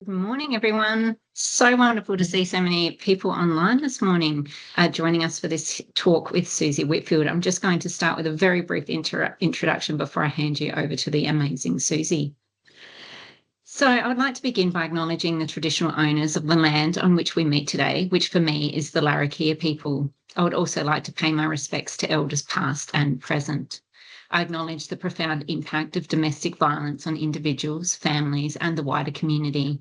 Good morning, everyone. So wonderful to see so many people online this morning joining us for this talk with Suzie Whitfield. I'm just going to start with a very brief introduction before I hand you over to the amazing Suzie. So I would like to begin by acknowledging the traditional owners of the land on which we meet today, which for me is the Larrakia people. I would also like to pay my respects to elders past and present. I acknowledge the profound impact of domestic violence on individuals, families, and the wider community.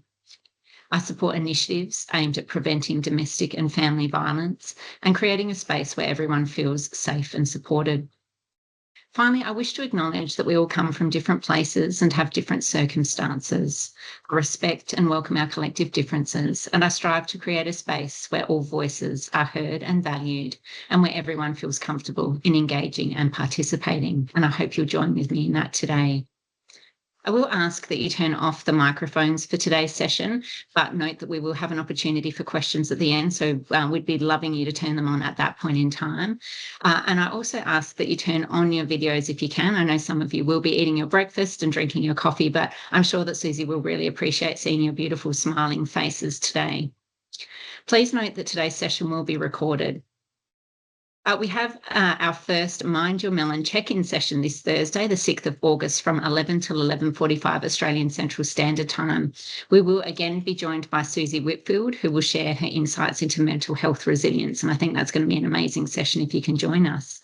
I support initiatives aimed at preventing domestic and family violence and creating a space where everyone feels safe and supported. Finally, I wish to acknowledge that we all come from different places and have different circumstances. I respect and welcome our collective differences, and I strive to create a space where all voices are heard and valued, and where everyone feels comfortable in engaging and participating. And I hope you'll join with me in that today. I will ask that you turn off the microphones for today's session, but note that we will have an opportunity for questions at the end, so we'd be loving you to turn them on at that point in time. And I also ask that you turn on your videos if you can. I know some of you will be eating your breakfast and drinking your coffee, but I'm sure that Suzie will really appreciate seeing your beautiful smiling faces today. Please note that today's session will be recorded. We have our first Mind Your Melon check-in session this Thursday, the 6th of August from 11 till 11:45 Australian Central Standard Time. We will again be joined by Suzie Whitfield, who will share her insights into mental health resilience. And I think that's going to be an amazing session if you can join us.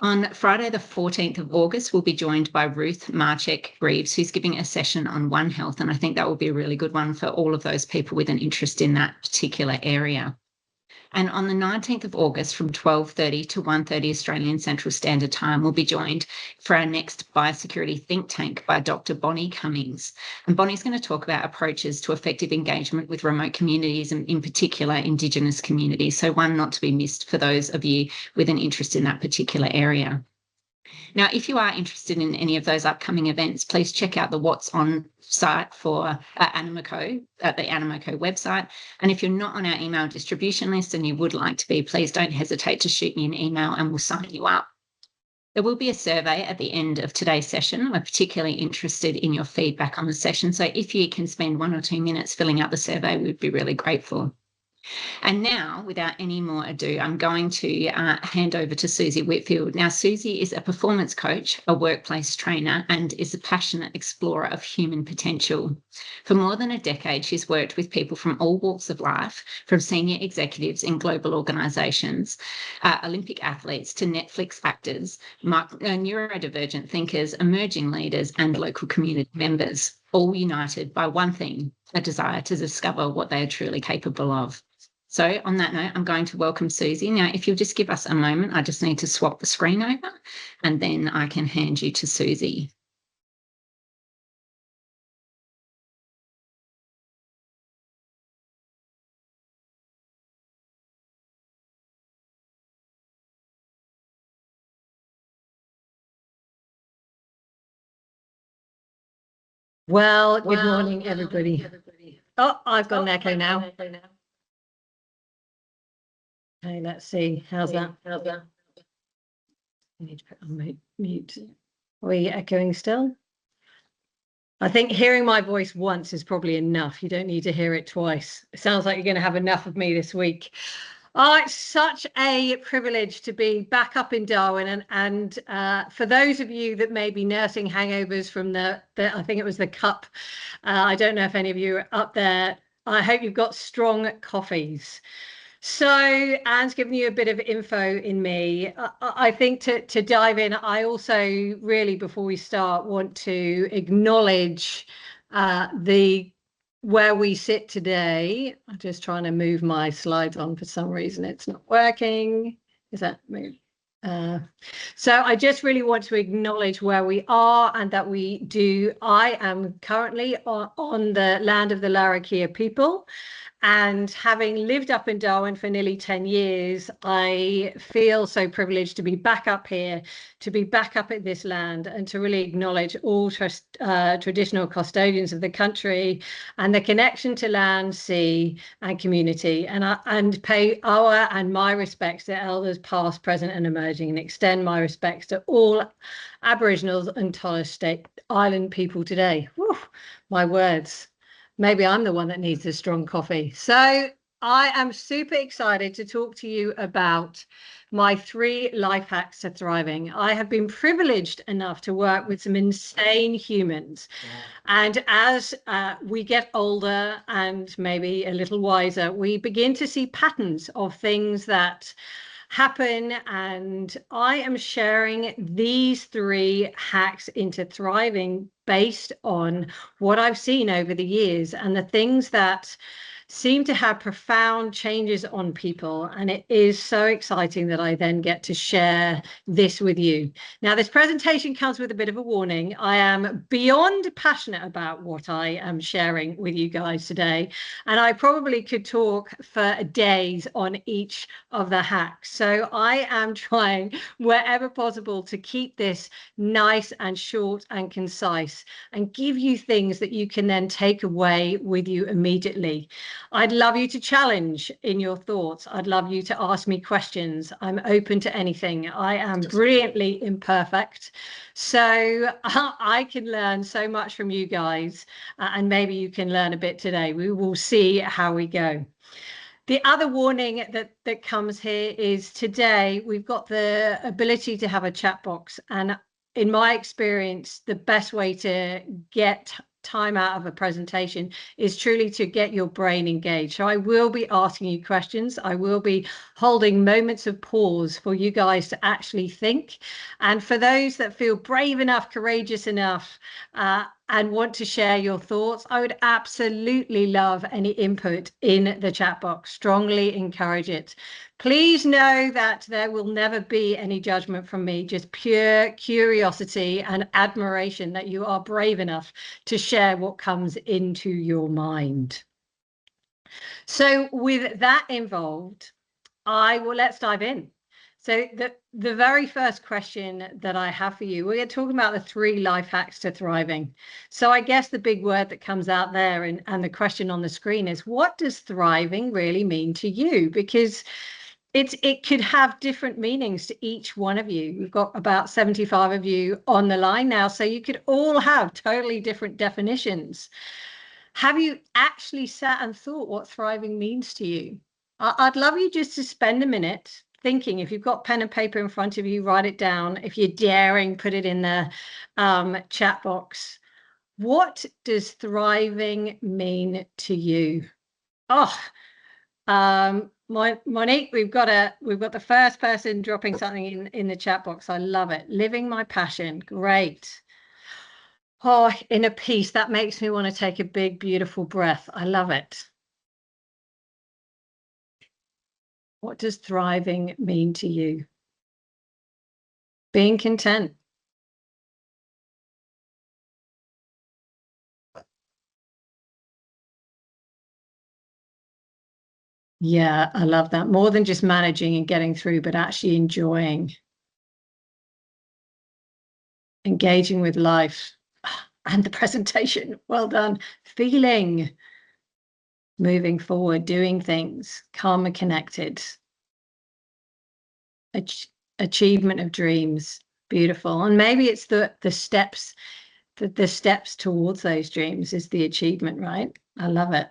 On Friday, the 14th of August, we'll be joined by Ruth Marchek-Greaves, who's giving a session on One Health. And I think that will be a really good one for all of those people with an interest in that particular area. And on the 19th of August from 12:30 to 1:30 Australian Central Standard Time, we'll be joined for our next biosecurity think tank by Dr. Bonnie Cummings. And Bonnie's going to talk about approaches to effective engagement with remote communities and in particular Indigenous communities. So one not to be missed for those of you with an interest in that particular area. Now, if you are interested in any of those upcoming events, please check out the What's On site for Animoco, at the Animoco website. And if you're not on our email distribution list and you would like to be, please don't hesitate to shoot me an email and we'll sign you up. There will be a survey at the end of today's session. We're particularly interested in your feedback on the session. So if you can spend 1 or 2 minutes filling out the survey, we'd be really grateful. And now, without any more ado, I'm going to hand over to Suzie Whitfield. Now, Suzie is a performance coach, a workplace trainer, and is a passionate explorer of human potential. For more than a decade, she's worked with people from all walks of life, from senior executives in global organisations, Olympic athletes to Netflix actors, neurodivergent thinkers, emerging leaders, and local community members, all united by one thing, a desire to discover what they are truly capable of. So on that note, I'm going to welcome Suzie. Now, if you'll just give us a moment, I just need to swap the screen over and then I can hand you to Suzie. Well, good morning, everybody. Oh, I've got an echo now. Okay, let's see. How's that? I need to put on mute. Are we echoing still? I think hearing my voice once is probably enough. You don't need to hear it twice. It sounds like you're going to have enough of me this week. Oh, it's such a privilege to be back up in Darwin. And for those of you that may be nursing hangovers from the I think it was the Cup, I don't know if any of you are up there. I hope you've got strong coffees. So Anne's given you a bit of info in me. I think to dive in, I also really, before we start, want to acknowledge where we sit today. I'm just trying to move my slides on for some reason. It's not working. Is that move? So I just really want to acknowledge where we are and that I am currently on the land of the Larrakia people. And having lived up in Darwin for nearly 10 years, I feel so privileged to be back up here, to be back up at this land, and to really acknowledge all traditional custodians of the country and the connection to land, sea, and community, and pay our and my respects to elders past, present, and emerging, and extend my respects to all Aboriginals and Torres Strait Island people today. Whew, my words. Maybe I'm the one that needs a strong coffee. So I am super excited to talk to you about my 3 life hacks to thriving. I have been privileged enough to work with some insane humans. And as we get older and maybe a little wiser, we begin to see patterns of things that happen. And I am sharing these 3 hacks into thriving based on what I've seen over the years and the things that seem to have profound changes on people. And it is so exciting that I then get to share this with you. Now, this presentation comes with a bit of a warning. I am beyond passionate about what I am sharing with you guys today. And I probably could talk for days on each of the hacks. So I am trying wherever possible to keep this nice and short and concise and give you things that you can then take away with you immediately. I'd love you to challenge in your thoughts. I'd love you to ask me questions. I'm open to anything. I am brilliantly imperfect. So I can learn so much from you guys, and maybe you can learn a bit today. We will see how we go. The other warning that comes here is today we've got the ability to have a chat box. And in my experience, the best way to get time out of a presentation is truly to get your brain engaged. So I will be asking you questions. I will be holding moments of pause for you guys to actually think. And for those that feel brave enough, courageous enough, and want to share your thoughts, I would absolutely love any input in the chat box. Strongly encourage it. Please know that there will never be any judgment from me, just pure curiosity and admiration that you are brave enough to share what comes into your mind. So with that involved, let's dive in. So the very first question that I have for you, we're talking about the 3 life hacks to thriving. So I guess the big word that comes out there and the question on the screen is, what does thriving really mean to you? Because it could have different meanings to each one of you. We've got about 75 of you on the line now, so you could all have totally different definitions. Have you actually sat and thought what thriving means to you? I'd love you just to spend a minute thinking. If you've got pen and paper in front of you, write it down. If you're daring, put it in the chat box. What does thriving mean to you? Monique, we've got the first person dropping something in the chat box. I love it. Living my passion. Great. Oh, inner peace. That makes me want to take a big, beautiful breath. I love it. What does thriving mean to you? Being content. Yeah, I love that. More than just managing and getting through, but actually enjoying. Engaging with life. And the presentation. Well done. Feeling. Moving forward, doing things, calm and connected. Achievement of dreams. Beautiful. And maybe it's the steps, the steps towards those dreams is the achievement, right? I love it.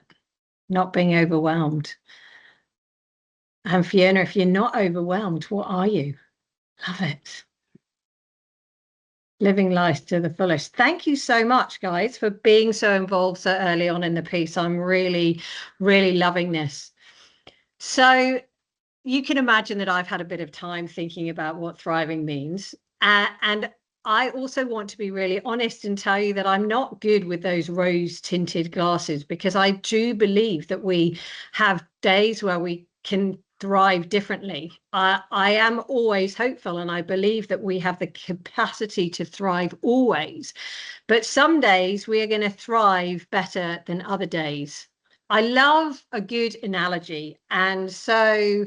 Not being overwhelmed. And Fiona, if you're not overwhelmed, what are you? Love it. Living life to the fullest. Thank you so much, guys, for being so involved so early on in the piece. I'm really, really loving this. So you can imagine that I've had a bit of time thinking about what thriving means. And I also want to be really honest and tell you that I'm not good with those rose tinted glasses, because I do believe that we have days where we can thrive differently. I am always hopeful, and I believe that we have the capacity to thrive always. But some days we are going to thrive better than other days. I love a good analogy. And so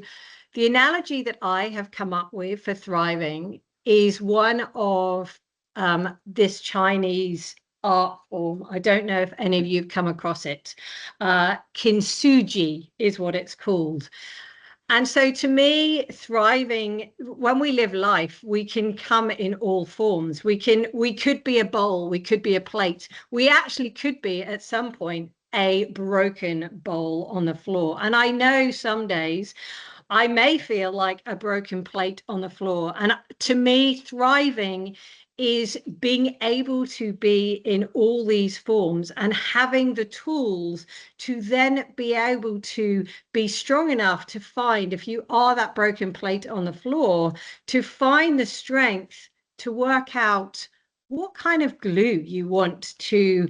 the analogy that I have come up with for thriving is one of this Chinese art form. I don't know if any of you have come across it. Kintsugi is what it's called. And so to me, thriving, when we live life, we can come in all forms. We could be a bowl, we could be a plate. We actually could be at some point a broken bowl on the floor. And I know some days I may feel like a broken plate on the floor. And to me, thriving is being able to be in all these forms and having the tools to then be able to be strong enough to find, if you are that broken plate on the floor, to find the strength to work out what kind of glue you want to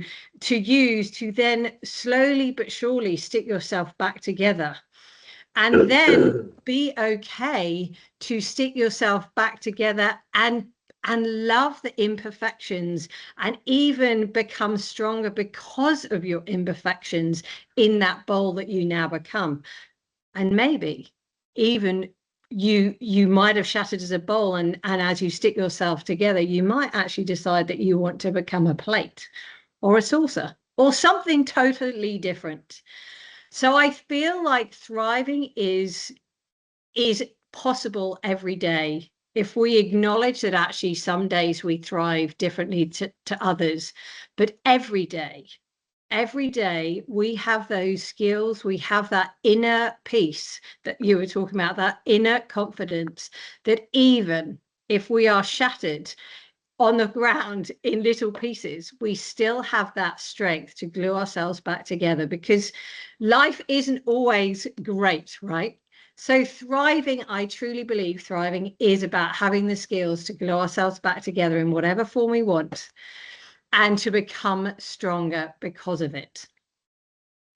use to then slowly but surely stick yourself back together. And then be okay to stick yourself back together and love the imperfections and even become stronger because of your imperfections in that bowl that you now become. And maybe even you might have shattered as a bowl, and as you stick yourself together, you might actually decide that you want to become a plate or a saucer or something totally different. So I feel like thriving is possible every day if we acknowledge that actually some days we thrive differently to others, but every day we have those skills, we have that inner peace that you were talking about, that inner confidence, that even if we are shattered on the ground in little pieces, we still have that strength to glue ourselves back together, because life isn't always great, right? So thriving, I truly believe thriving is about having the skills to glue ourselves back together in whatever form we want and to become stronger because of it.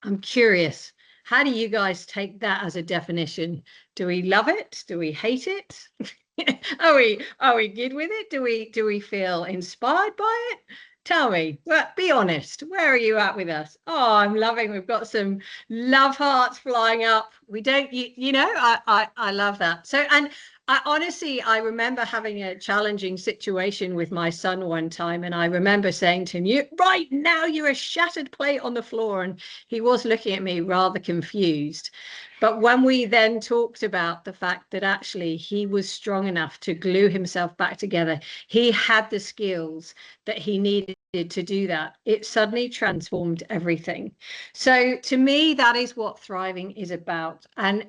I'm curious, how do you guys take that as a definition? Do we love it? Do we hate it? Are we good with it? Do we feel inspired by it? Tell me, well, be honest. Where are you at with us? Oh, I'm loving. We've got some love hearts flying up. We don't, you know, I love that. So, and I honestly, I remember having a challenging situation with my son one time, and I remember saying to him, "You right now, you're a shattered plate on the floor," and he was looking at me rather confused. But when we then talked about the fact that actually he was strong enough to glue himself back together, he had the skills that he needed to do that, it suddenly transformed everything. So to me, that is what thriving is about. And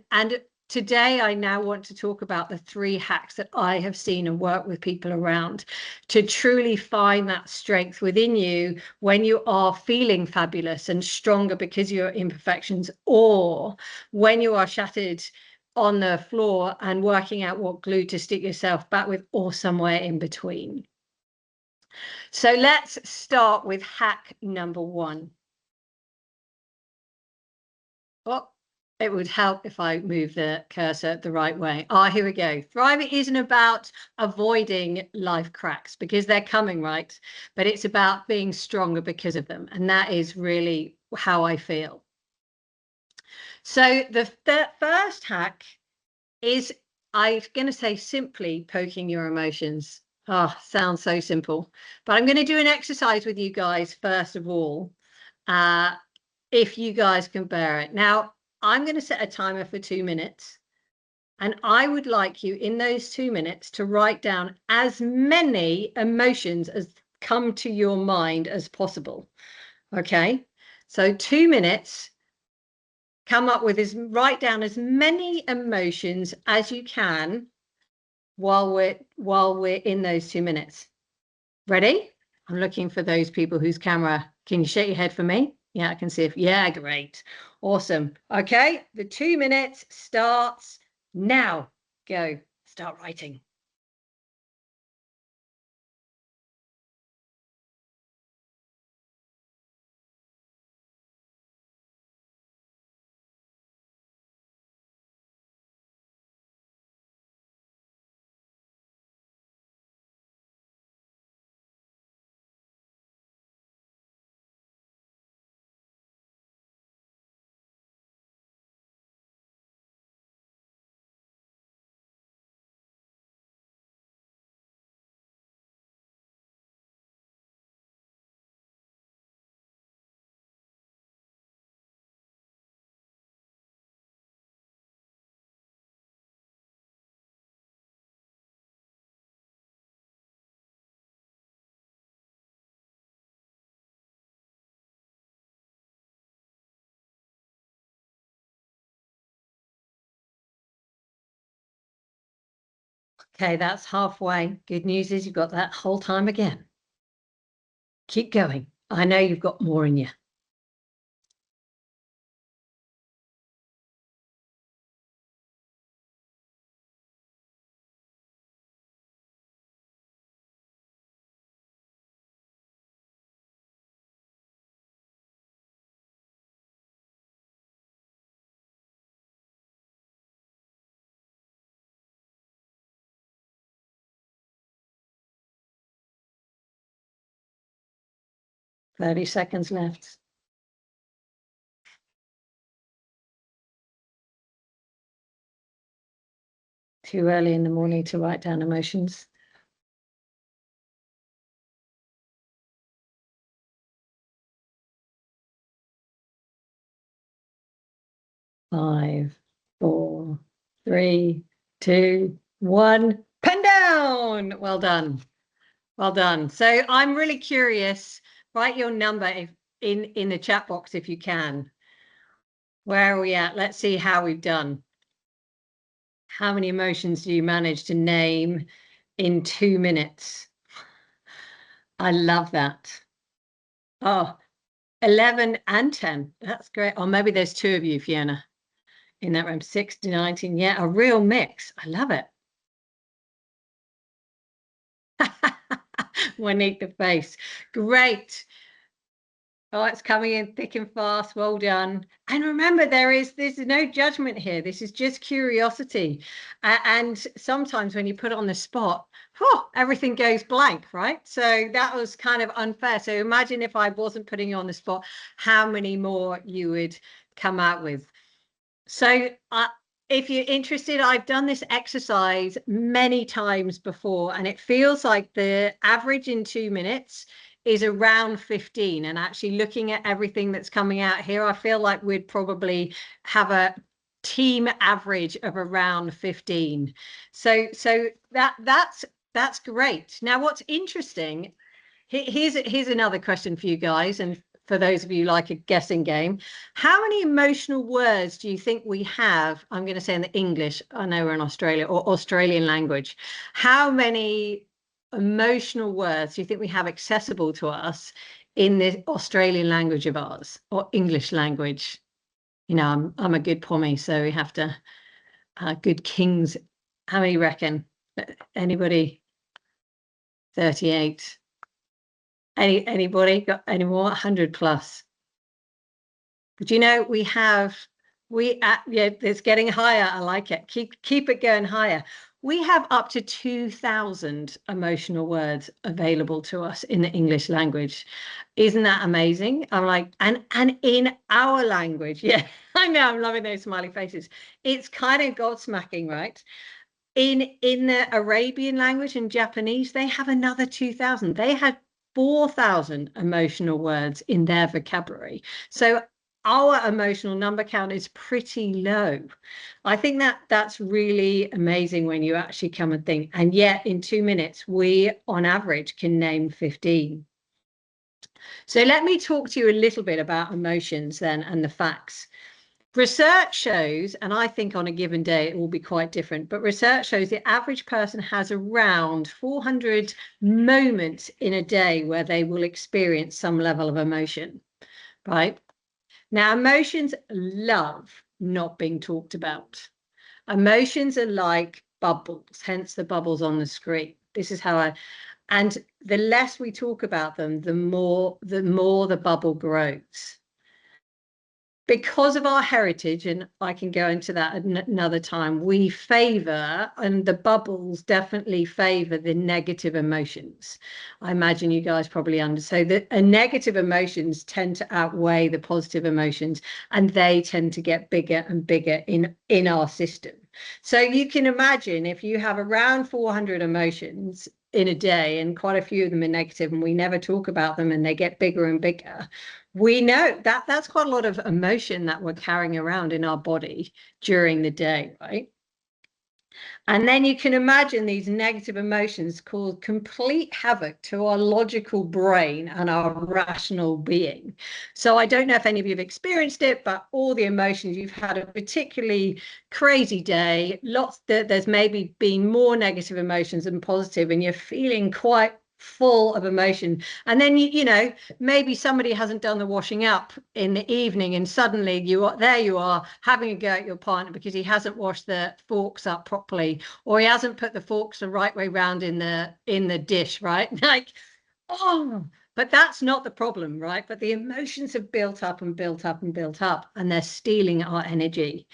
today, I now want to talk about the 3 hacks that I have seen and worked with people around to truly find that strength within you when you are feeling fabulous and stronger because of your imperfections, or when you are shattered on the floor and working out what glue to stick yourself back with, or somewhere in between. So let's start with hack number 1. Oh, it would help if I move the cursor the right way. Here we go. Thriving isn't about avoiding life cracks, because they're coming, right? But it's about being stronger because of them. And that is really how I feel. So the first hack is, I'm going to say, simply poking your emotions. Sounds so simple. But I'm going to do an exercise with you guys first of all, if you guys can bear it. Now, I'm going to set a timer for 2 minutes, and I would like you in those 2 minutes to write down as many emotions as come to your mind as possible. Okay, so 2 minutes, come up with write down as many emotions as you can while we're in those 2 minutes. Ready? I'm looking for those people whose camera, can you shake your head for me? Yeah, I can see if, yeah, great. Awesome. Okay, the 2 minutes starts now. Go, start writing. Okay, that's halfway. Good news is you've got that whole time again. Keep going. I know you've got more in you. Thirty seconds left. Too early in the morning to write down emotions. 5, 4, 3, 2, 1. Pen down. Well done. Well done. So I'm really curious. Write your number in the chat box if you can. Where are we at? Let's see how we've done. How many emotions do you manage to name in 2 minutes? I love that. Oh, 11 and 10. That's great. Or maybe there's 2 of you, Fiona, in that room. 6 to 19. Yeah, a real mix. I love it. Monique the face. Great. Oh, it's coming in thick and fast. Well done. And remember, there's no judgment here. This is just curiosity. And sometimes when you put on the spot, everything goes blank, right? So that was kind of unfair. So imagine if I wasn't putting you on the spot, how many more you would come out with. So if you're interested, I've done this exercise many times before, and it feels like the average in 2 minutes is around 15. And actually looking at everything that's coming out here, I feel like we'd probably have a team average of around 15. So that's great. Now, what's interesting, here's another question for you guys, and for those of you like a guessing game, how many emotional words do you think we have? I'm going to say in the English, I know we're in Australia, or Australian language. How many emotional words do you think we have accessible to us in the Australian language of ours, or English language? You know, I'm a good pommy, so we have to, good kings. How many reckon? Anybody? 38. Anybody got any more? 100 plus. But you know, yeah, it's getting higher. I like it. Keep it going higher. We have up to 2,000 emotional words available to us in the English language. Isn't that amazing? I'm like, and in our language, yeah, I know, I'm loving those smiley faces. It's kind of gobsmacking, right? In the Arabian language and Japanese, they have another 2,000. They had 4,000 emotional words in their vocabulary. So our emotional number count is pretty low. I think that's really amazing when you actually come and think. And yet in 2 minutes, we on average can name 15. So let me talk to you a little bit about emotions then and the facts. Research shows, and I think on a given day it will be quite different, but research shows the average person has around 400 moments in a day where they will experience some level of emotion, right? Now, emotions love not being talked about. Emotions are like bubbles, hence the bubbles on the screen. This is how and the less we talk about them, the more the bubble grows. Because of our heritage, and I can go into that another time, we favor, and the bubbles definitely favor the negative emotions. I imagine you guys probably understand that negative emotions tend to outweigh the positive emotions, and they tend to get bigger and bigger in our system. So you can imagine if you have around 400 emotions in a day, and quite a few of them are negative, and we never talk about them, and they get bigger and bigger. We know that that's quite a lot of emotion that we're carrying around in our body during the day, right? And then you can imagine these negative emotions cause complete havoc to our logical brain and our rational being. So I don't know if any of you have experienced it, but all the emotions, you've had a particularly crazy day, there's maybe been more negative emotions than positive, and you're feeling quite full of emotion. And then you know, maybe somebody hasn't done the washing up in the evening, and suddenly you are having a go at your partner because he hasn't washed the forks up properly, or he hasn't put the forks the right way round in the dish, right? Like, oh, but that's not the problem, right? But the emotions have built up and built up and built up, and they're stealing our energy.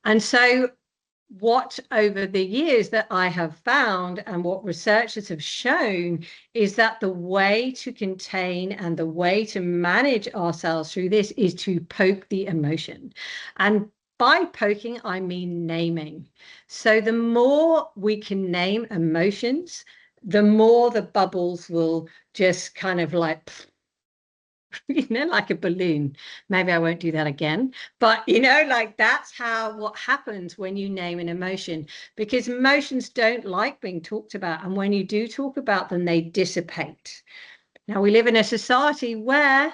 And so what over the years that I have found, and what researchers have shown, is that the way to contain and the way to manage ourselves through this is to poke the emotion. And by poking, I mean naming. So the more we can name emotions, the more the bubbles will just kind of like, you know, like a balloon. Maybe I won't do that again. But, you know, like that's what happens when you name an emotion, because emotions don't like being talked about. And when you do talk about them, they dissipate. Now, we live in a society where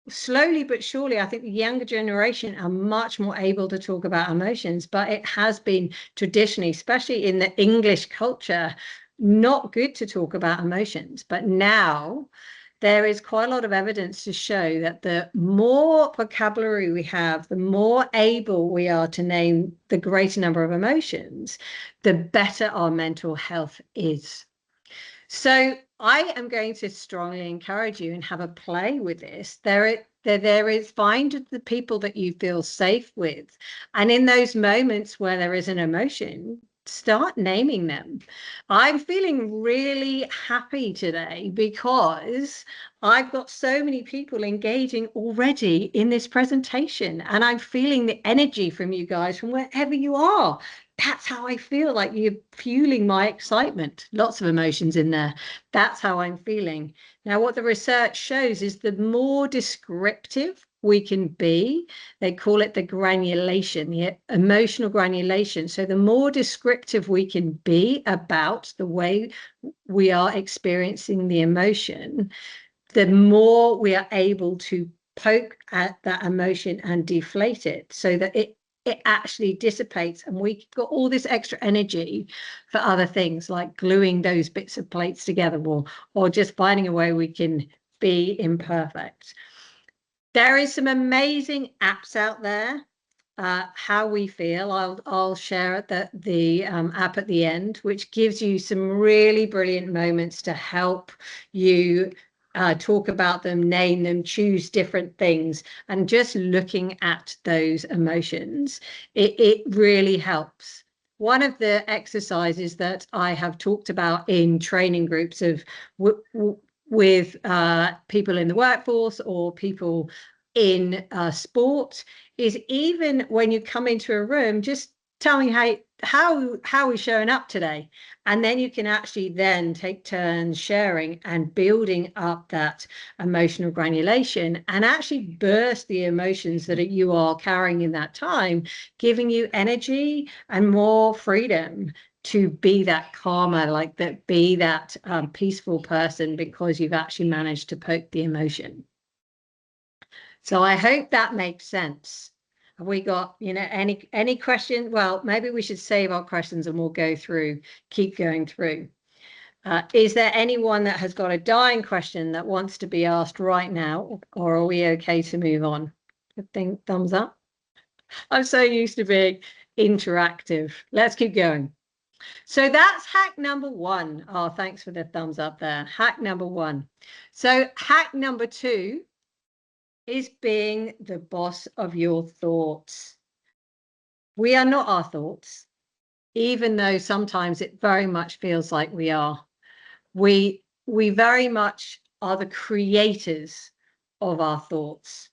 slowly but surely, I think the younger generation are much more able to talk about emotions, but it has been traditionally, especially in the English culture, not good to talk about emotions. But now there is quite a lot of evidence to show that the more vocabulary we have, the more able we are to name the greater number of emotions, the better our mental health is. So I am going to strongly encourage you and have a play with this. There is find the people that you feel safe with. And in those moments where there is an emotion, start naming them. I'm feeling really happy today because I've got so many people engaging already in this presentation, and I'm feeling the energy from you guys from wherever you are. That's how I feel, like you're fueling my excitement. Lots of emotions in there. That's how I'm feeling. Now, what the research shows is the more descriptive we can be, they call it the granulation, the emotional granulation. So the more descriptive we can be about the way we are experiencing the emotion, the more we are able to poke at that emotion and deflate it so that it actually dissipates, and we got all this extra energy for other things like gluing those bits of plates together, or just finding a way we can be imperfect. There is some amazing apps out there. How we feel, I'll share the app at the end, which gives you some really brilliant moments to help you talk about them, name them, choose different things, and just looking at those emotions, it really helps. One of the exercises that I have talked about in training groups with people in the workforce or people in sport is, even when you come into a room, just tell me how we're showing up today. And then you can actually then take turns sharing and building up that emotional granulation and actually burst the emotions that you are carrying in that time, giving you energy and more freedom to be that calmer, like that, be that peaceful person, because you've actually managed to poke the emotion. So I hope that makes sense. Have we got, you know, any questions? Well, maybe we should save our questions and we'll keep going through. Is there anyone that has got a dying question that wants to be asked right now, or are we okay to move on? Good thing, thumbs up. I'm so used to being interactive. Let's keep going. So that's hack number 1. Oh, thanks for the thumbs up there. Hack number 1. So hack number 2 is being the boss of your thoughts. We are not our thoughts, even though sometimes it very much feels like we are. We very much are the creators of our thoughts.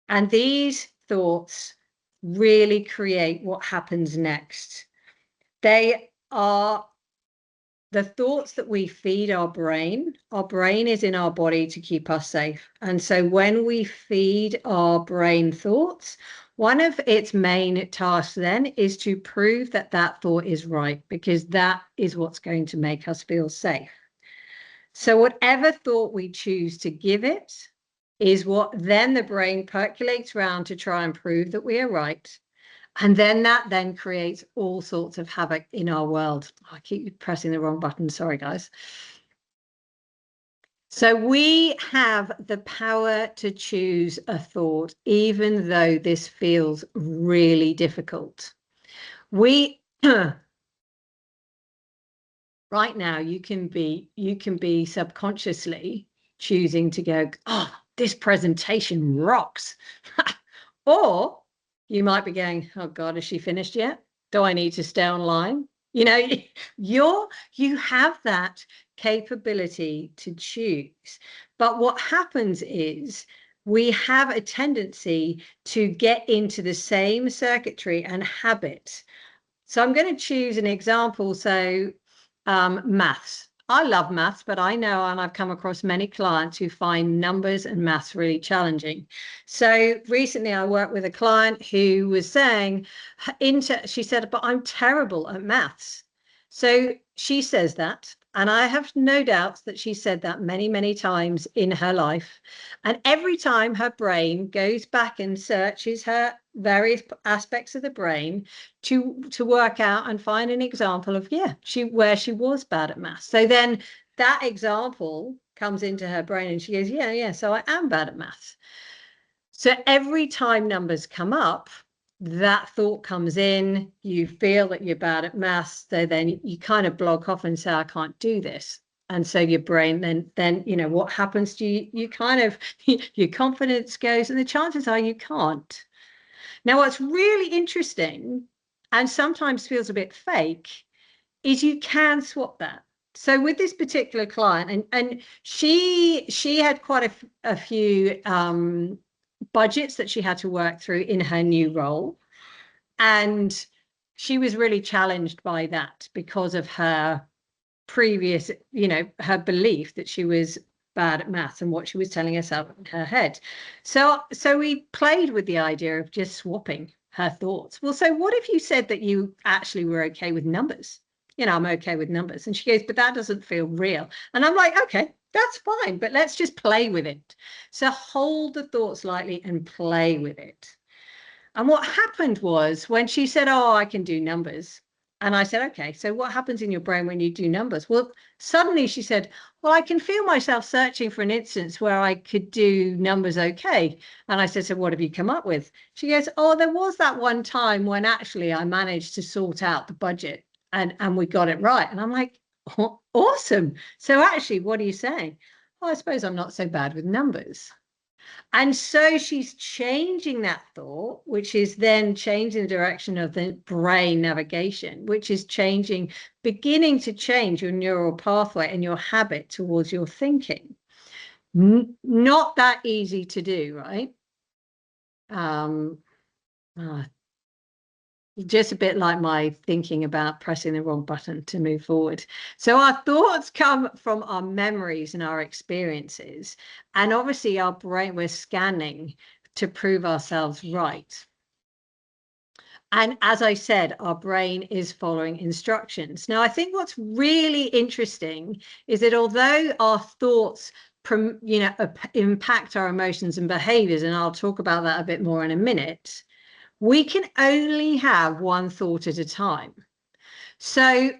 And these thoughts really create what happens next. They are the thoughts that we feed our brain is in our body to keep us safe. And so when we feed our brain thoughts, one of its main tasks then is to prove that that thought is right, because that is what's going to make us feel safe. So whatever thought we choose to give it is what then the brain percolates around to try and prove that we are right. And then that then creates all sorts of havoc in our world. I keep pressing the wrong button. Sorry, guys. So we have the power to choose a thought, even though this feels really difficult. We right now, you can be subconsciously choosing to go, oh, this presentation rocks. Or you might be going, oh God, is she finished yet? Do I need to stay online? You know, you have that capability to choose. But what happens is we have a tendency to get into the same circuitry and habit. So I'm going to choose an example. So maths. I love maths, but I know, and I've come across many clients who find numbers and maths really challenging. So recently I worked with a client who was saying, she said, but I'm terrible at maths. So she says that, and I have no doubts that she said that many, many times in her life. And every time her brain goes back and searches her various aspects of the brain to work out and find an example of, where she was bad at maths. So then that example comes into her brain and she goes, yeah, so I am bad at maths. So every time numbers come up, that thought comes in, you feel that you're bad at maths, so then you kind of block off and say, I can't do this. And so your brain then you know what happens to you, you kind of your confidence goes, and the chances are you can't. Now, what's really interesting and sometimes feels a bit fake is you can swap that. So with this particular client, and she had quite a few budgets that she had to work through in her new role. And she was really challenged by that because of her previous, her belief that she was bad at maths and what she was telling herself in her head. So we played with the idea of just swapping her thoughts. Well, so what if you said that you actually were okay with numbers? I'm okay with numbers. And she goes, but that doesn't feel real. And I'm like, okay, that's fine, but let's just play with it. So hold the thoughts lightly and play with it. And what happened was when she said, oh, I can do numbers. And I said, okay, so what happens in your brain when you do numbers? Well, suddenly she said, well, I can feel myself searching for an instance where I could do numbers okay. And I said, so what have you come up with? She goes, oh, there was that one time when actually I managed to sort out the budget and we got it right. And I'm like, oh, awesome. So actually, what are you saying? Oh, I suppose I'm not so bad with numbers. And so she's changing that thought, which is then changing the direction of the brain navigation, which is beginning to change your neural pathway and your habit towards your thinking. Not that easy to do, right? Just a bit like my thinking about pressing the wrong button to move forward. So our thoughts come from our memories and our experiences. And obviously our brain, we're scanning to prove ourselves right. And as I said, our brain is following instructions. Now, I think what's really interesting is that although our thoughts impact our emotions and behaviors, and I'll talk about that a bit more in a minute, we can only have one thought at a time. So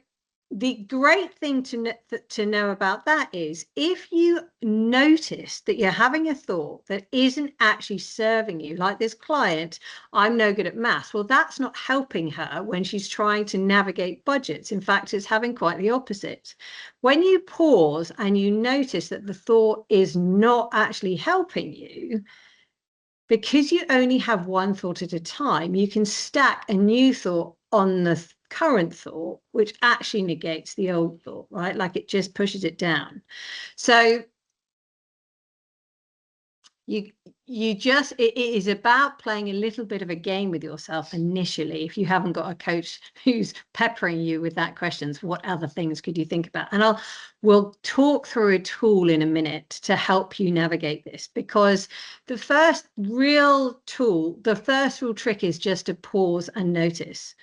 the great thing to know about that is if you notice that you're having a thought that isn't actually serving you, like this client, I'm no good at maths. Well, that's not helping her when she's trying to navigate budgets. In fact, it's having quite the opposite. When you pause and you notice that the thought is not actually helping you, because you only have one thought at a time, you can stack a new thought on the current thought, which actually negates the old thought, right? Like it just pushes it down. So it is about playing a little bit of a game with yourself initially. If you haven't got a coach who's peppering you with that questions, what other things could you think about? And we'll talk through a tool in a minute to help you navigate this, because the first real trick is just to pause and notice.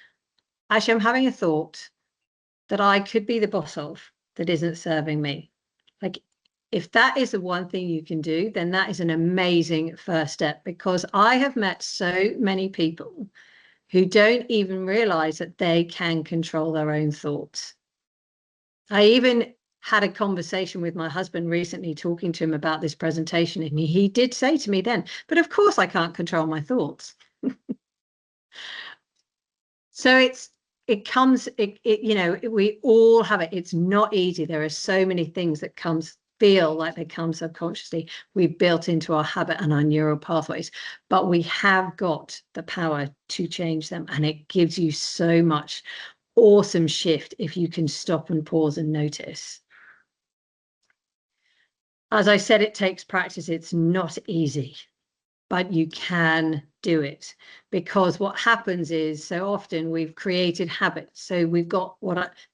Actually, I'm having a thought that I could be the boss of that isn't serving me. Like, if that is the one thing you can do, then that is an amazing first step, because I have met so many people who don't even realize that they can control their own thoughts. I even had a conversation with my husband recently, talking to him about this presentation, and he did say to me then, but of course I can't control my thoughts. So we all have it. It's not easy. There are so many things that feel like they come subconsciously. We've built into our habit and our neural pathways, but we have got the power to change them. And it gives you so much awesome shift if you can stop and pause and notice. As I said, it takes practice. It's not easy, but you can do it, because what happens is, so often we've created habits. So we've got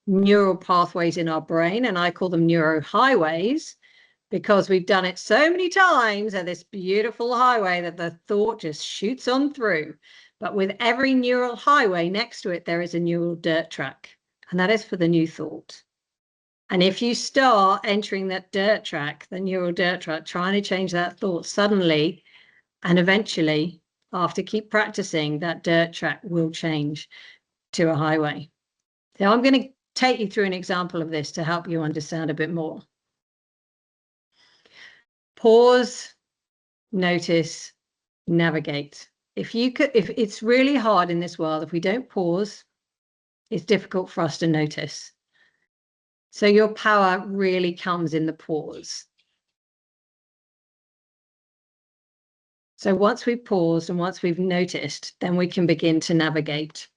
neural pathways in our brain, and I call them neuro highways, because we've done it so many times at this beautiful highway that the thought just shoots on through. But with every neural highway next to it, there is a neural dirt track, and that is for the new thought. And if you start entering that dirt track, the neural dirt track, trying to change that thought, suddenly and eventually, after keep practicing, that dirt track will change to a highway. So I'm going to take you through an example of this to help you understand a bit more. Pause, notice, navigate. If it's really hard in this world, if we don't pause, it's difficult for us to notice. So your power really comes in the pause. So once we've paused and once we've noticed, then we can begin to navigate.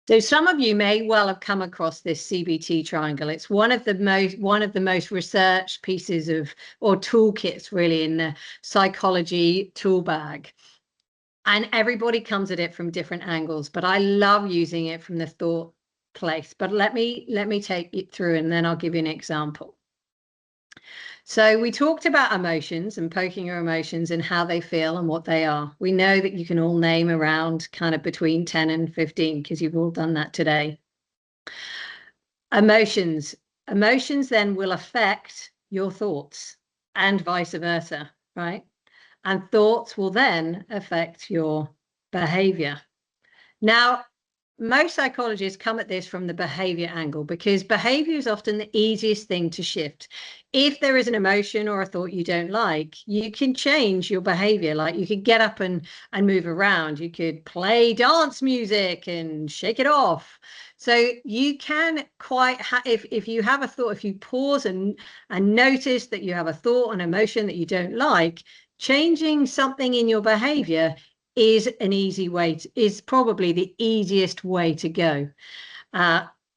So some of you may well have come across this CBT triangle. It's one of the most researched pieces or toolkits really in the psychology tool bag. And everybody comes at it from different angles, but I love using it from the thought place. But let me take it through, and then I'll give you an example. So we talked about emotions and poking your emotions and how they feel and what they are. We know that you can all name around kind of between 10 and 15, because you've all done that today. Emotions then will affect your thoughts and vice versa, right? And thoughts will then affect your behavior. Now, most psychologists come at this from the behavior angle, because behavior is often the easiest thing to shift. If there is an emotion or a thought you don't like, you can change your behavior. Like, you could get up and move around. You could play dance music and shake it off. So you can if you have a thought, if you pause and notice that you have a thought, an emotion that you don't like, changing something in your behavior is an easy way is probably the easiest way to go.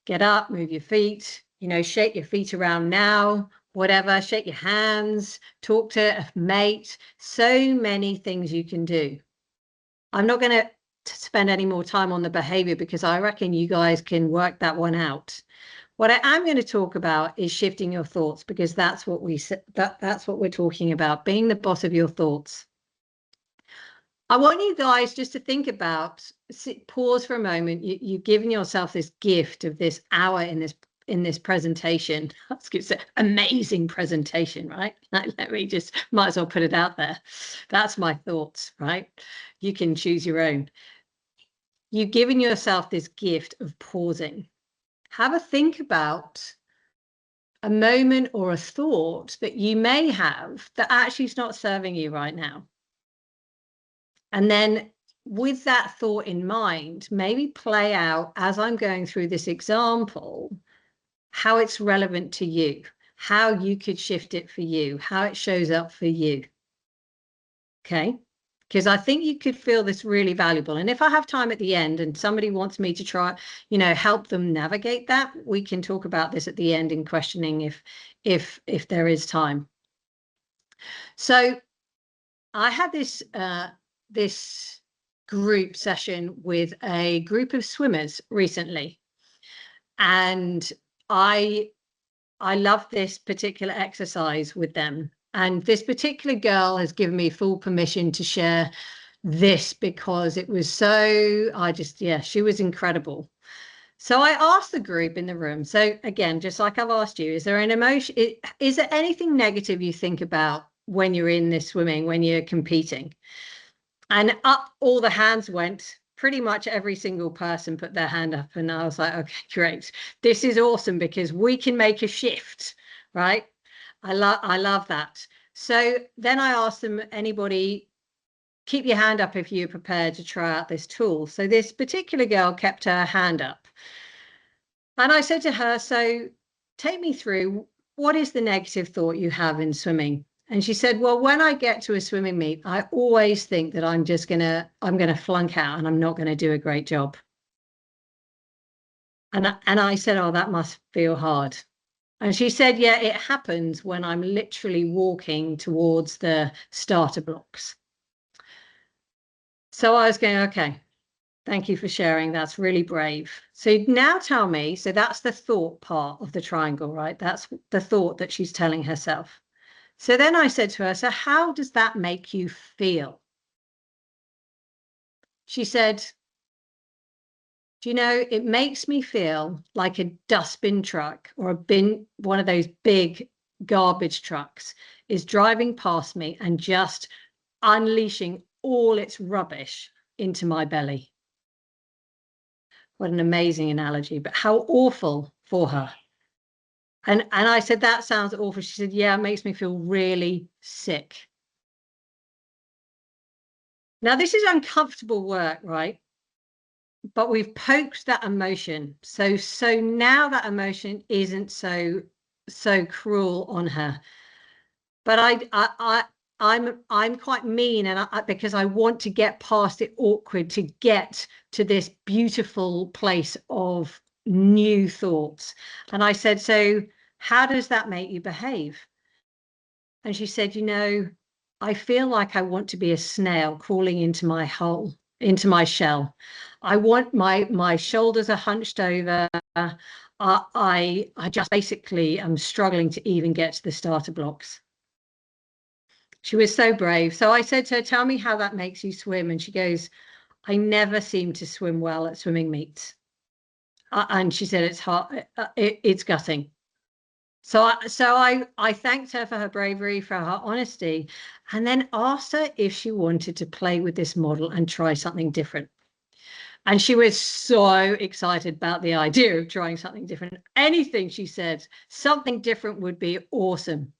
Get up, move your feet, shake your feet around now, whatever, shake your hands, talk to a mate. So many things you can do. I'm not going to spend any more time on the behavior, because I reckon you guys can work that one out. What I am going to talk about is shifting your thoughts, because that's what we're talking about, being the boss of your thoughts. I want you guys just to think about, pause for a moment. You've given yourself this gift of this hour in this presentation. I was going to say, amazing presentation, right? Let me just, might as well put it out there. That's my thoughts, right? You can choose your own. You've given yourself this gift of pausing. Have a think about a moment or a thought that you may have that actually is not serving you right now. And then with that thought in mind, maybe play out, as I'm going through this example, how it's relevant to you, how you could shift it for you, how it shows up for you. Okay? Because I think you could feel this really valuable. And if I have time at the end and somebody wants me to try, help them navigate that, we can talk about this at the end in questioning if there is time. So I had this this group session with a group of swimmers recently, and I love this particular exercise with them. And this particular girl has given me full permission to share this because it was so, yeah, she was incredible. So I asked the group in the room. So again, just like I've asked you, is there an emotion? Is there anything negative you think about when you're in this swimming, when you're competing? And up all the hands went. Pretty much every single person put their hand up, and I was like, okay, great. This is awesome because we can make a shift, right? I love that. So then I asked them, anybody, keep your hand up if you're prepared to try out this tool. So this particular girl kept her hand up. And I said to her, so take me through, what is the negative thought you have in swimming? And she said, well, when I get to a swimming meet, I always think that I'm gonna flunk out and I'm not gonna do a great job. And I said, oh, that must feel hard. And she said, yeah, it happens when I'm literally walking towards the starter blocks. So I was going, okay, thank you for sharing. That's really brave. So now tell me, so that's the thought part of the triangle, right? That's the thought that she's telling herself. So then I said to her, so how does that make you feel? She said, do you know, it makes me feel like a dustbin truck or a bin, one of those big garbage trucks is driving past me and just unleashing all its rubbish into my belly. What an amazing analogy, but how awful for her. And I said, that sounds awful. She said, yeah, it makes me feel really sick. Now, this is uncomfortable work, right? But we've poked that emotion. So now that emotion isn't so cruel on her. But I'm quite mean, and because I want to get past it awkward to get to this beautiful place of new thoughts. And I said, so how does that make you behave? And she said, you know, I feel like I want to be a snail crawling into my hole, into my shell. I want my shoulders are hunched over. I just basically am struggling to even get to the starter blocks. She was so brave. So I said to her, tell me how that makes you swim. And she goes, I never seem to swim well at swimming meets. And she said, it's hard, it's gutting. So I thanked her for her bravery, for her honesty, and then asked her if she wanted to play with this model and try something different. And she was so excited about the idea of trying something different. Anything, she said, something different would be awesome.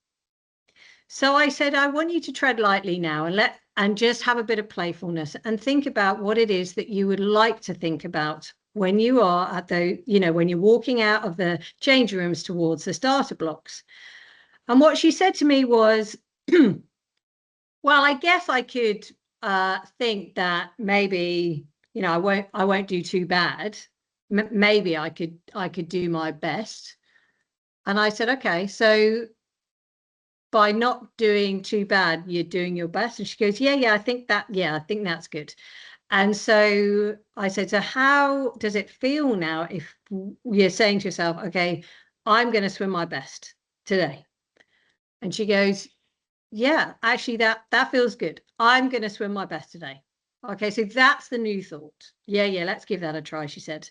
So I said, I want you to tread lightly now and just have a bit of playfulness and think about what it is that you would like to think about when you are at when you're walking out of the change rooms towards the starter blocks. And what she said to me was, well, I guess I could think that maybe, I won't do too bad. Maybe I could do my best. And I said, okay, so by not doing too bad, you're doing your best. And she goes, I think that's good. And so I said, so how does it feel now if you're saying to yourself, okay, I'm going to swim my best today? And she goes, yeah, actually that feels good. I'm going to swim my best today. Okay, so that's the new thought. Yeah, let's give that a try, she said.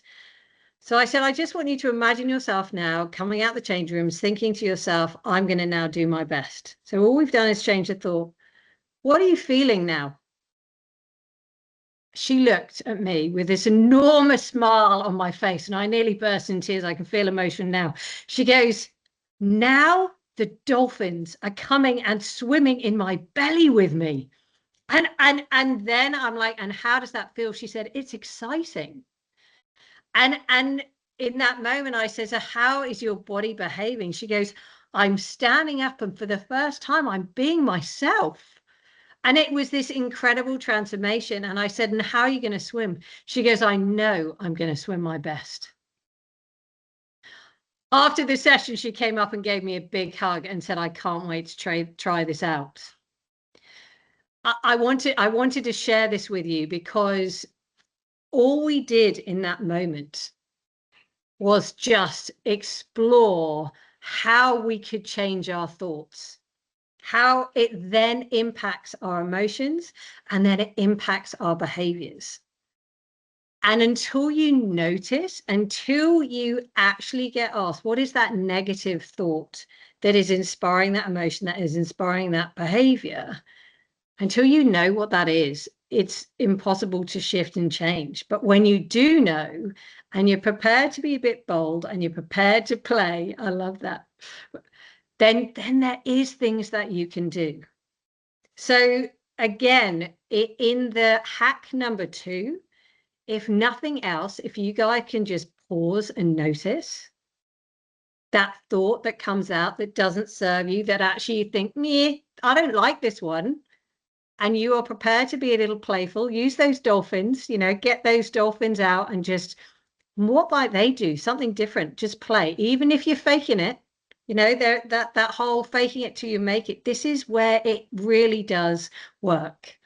So I said, I just want you to imagine yourself now coming out the change rooms, thinking to yourself, I'm going to now do my best. So all we've done is change the thought. What are you feeling now? She looked at me with this enormous smile on my face, and I nearly burst in tears. I can feel emotion now. She goes, now the dolphins are coming and swimming in my belly with me. And then I'm like, and how does that feel? She said, it's exciting. And in that moment, I said, so how is your body behaving? She goes, I'm standing up, and for the first time, I'm being myself. And it was this incredible transformation. And I said, and how are you going to swim? She goes, I know I'm going to swim my best. After the session, she came up and gave me a big hug and said, I can't wait to try this out. I wanted to share this with you because all we did in that moment was just explore how we could change our thoughts, how it then impacts our emotions, and then it impacts our behaviors. And until you notice, until you actually get asked, what is that negative thought that is inspiring that emotion, that is inspiring that behavior, until you know what that is, it's impossible to shift and change. But when you do know, and you're prepared to be a bit bold and you're prepared to play, I love that, then there is things that you can do. So again, in the hack number 2, if nothing else, if you guys can just pause and notice that thought that comes out that doesn't serve you, that actually you think, meh, I don't like this one, and you are prepared to be a little playful, use those dolphins, get those dolphins out and just, what might they do? Something different, just play. Even if you're faking it, that whole faking it till you make it, this is where it really does work.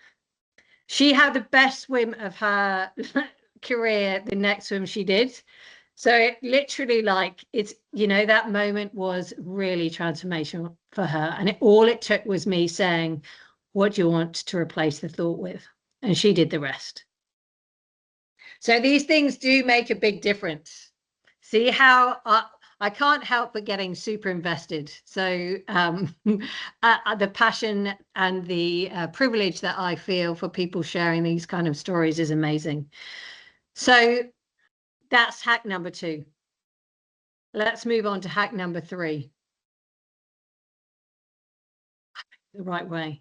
She had the best swim of her career, the next swim she did. So it literally, that moment was really transformational for her. And all it took was me saying, what do you want to replace the thought with? And she did the rest. So these things do make a big difference. See how I can't help but getting super invested. So the passion and the privilege that I feel for people sharing these kind of stories is amazing. So that's hack number 2. Let's move on to hack number 3. The right way.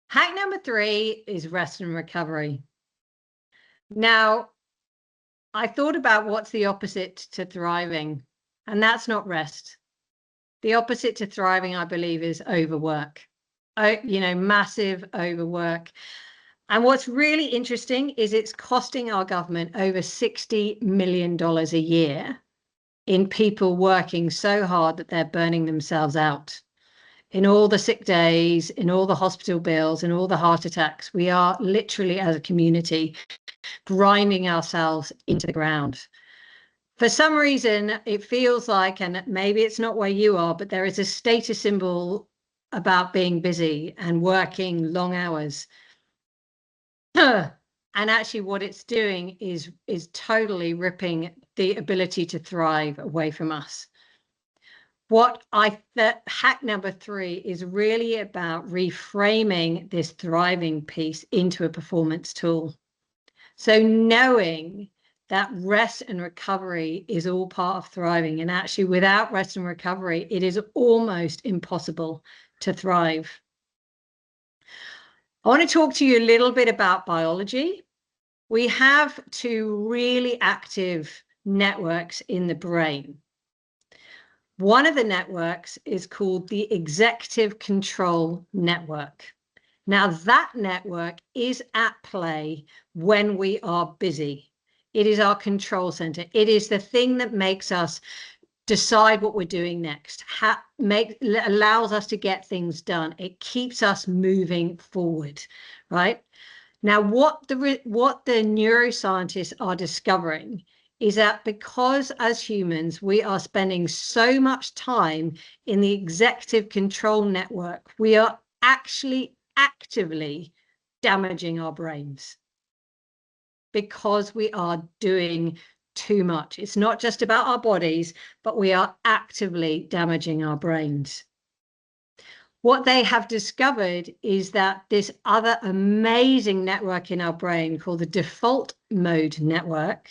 Hack number 3 is rest and recovery. Now, I thought about what's the opposite to thriving, and that's not rest. The opposite to thriving, I believe, is overwork. Massive overwork. And what's really interesting is it's costing our government over $60 million a year in people working so hard that they're burning themselves out. In all the sick days, in all the hospital bills, in all the heart attacks, we are literally, as a community, grinding ourselves into the ground. For some reason, it feels like, and maybe it's not where you are, but there is a status symbol about being busy and working long hours. And actually what it's doing is totally ripping the ability to thrive away from us. Hack number 3 is really about reframing this thriving piece into a performance tool. So knowing that rest and recovery is all part of thriving, and actually without rest and recovery, it is almost impossible to thrive. I want to talk to you a little bit about biology. We have 2 really active networks in the brain. One of the networks is called the executive control network. Now, that network is at play when we are busy. It is our control center. It is the thing that makes us decide what we're doing next, allows us to get things done. It keeps us moving forward, right? Now, what the neuroscientists are discovering is that because as humans, we are spending so much time in the executive control network, we are actually actively damaging our brains because we are doing too much. It's not just about our bodies, but we are actively damaging our brains. What they have discovered is that this other amazing network in our brain called the default mode network,